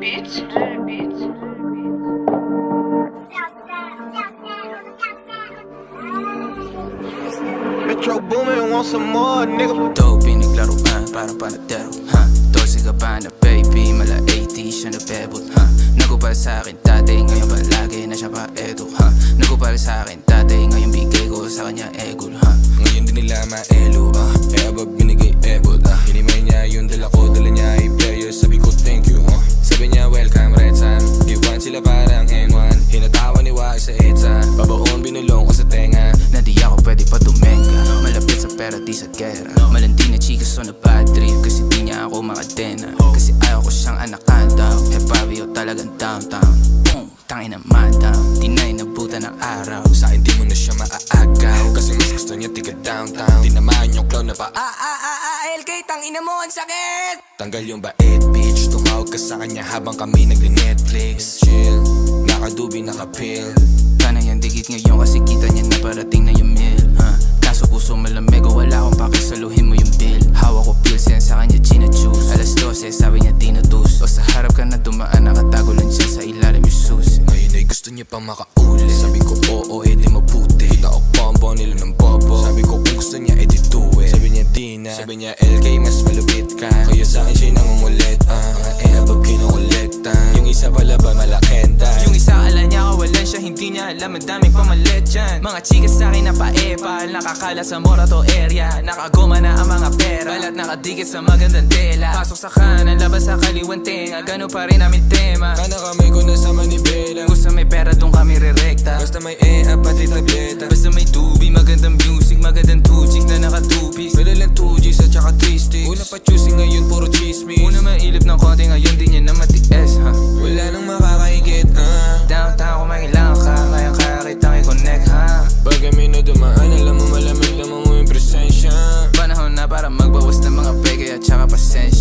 Beats. Metro Boomin, want some more, nigga. Dope, pinaglaruan, parang panadero, Dolce Gabbana, baby, mala 80 siya na bebot, Nagupal sa'kin dati, ngayon palagi na siya pa edo, Nagupal sa'kin dati, ngayon bigay ko sa kanya egol, Ngayon din nila maelo, abab binigay ebot, Hinimay niya yung dala ko, dala niya i-player, sabi ko thank you, Sabi niya welcome red sun, iwan sila parang N1, hinatawan ni Wai sa EDSA, babaon binulong ko sa tenga, na di ako pwede pa tumenga. Malapit sa pera, di sa gera. Malandi na chicas on a bad trip, kasi di niya ako makadena. Kasi ayaw ko siyang anakanta. Hepabi o talagang downtown. Boom, tangin na madam, di na inabutan ng araw. Sa akin di mo na siya maaagaw, kasi mas gusto niya tiga downtown. Tinamaan yung clown na pa LK, tangina mo, ang sakit! Tanggal yung bait bitch, tumawag ka sa kanya habang kami nagle-Netflix. Chill, nakadubi, nakapil. Sana yan digit ngayon kasi kita niya na parating na yung meal, Kaso puso malamig o wala akong pakisaluhin mo yung bill. Hawak ko pills yan sa kanya Gina juice. Alas 12 sabi niya di na tus. O sa harap ka na dumaan nakatago lang siya sa ilalim yung susi. Ngayon ay gusto niya pang makauli. Sabi ko oo, edi mabuti. Kita ko pompo nila ng bobo. Sabi ko kung gusto niya edi do it. Sabi niya di na. Sabi niya LK mas malupit ka, kaya sa akin siya'y nangungulit. Mga abab kinukolekta. Yung isa pala ba malakenta? Yung isa ala niya kawalan siya, hindi niya alam ang daming pamalit dyan. Mga chikas sa akin na paepal, nakakala sa Morato area. Nakaguma na ang mga pera, balat nakadikit sa magandang tela. Pasok sa kanan, labas sa kaliwang tenga, gano pa rin namin tema. Kana kami ko na sa manibela. Kung sa may pera dun kami re-recta. Basta may pati tableta. Basta may tubi, magandang music, magandang 2 chicks na naka-2-piece. May lalang 2Gs at saka 3 sticks. Una pa choosing ngayon puro chismis. Una mailip ng konti, ngayon di niya na matiis, Wala nang makakaigit, Downtown kung may kailangan ka, ngayon kaya kitang i-connect, Pag kami na dumaan, alam mo malamig naman mo yung presensya. Panahon na para magbawas ng mga peke at saka pasensya.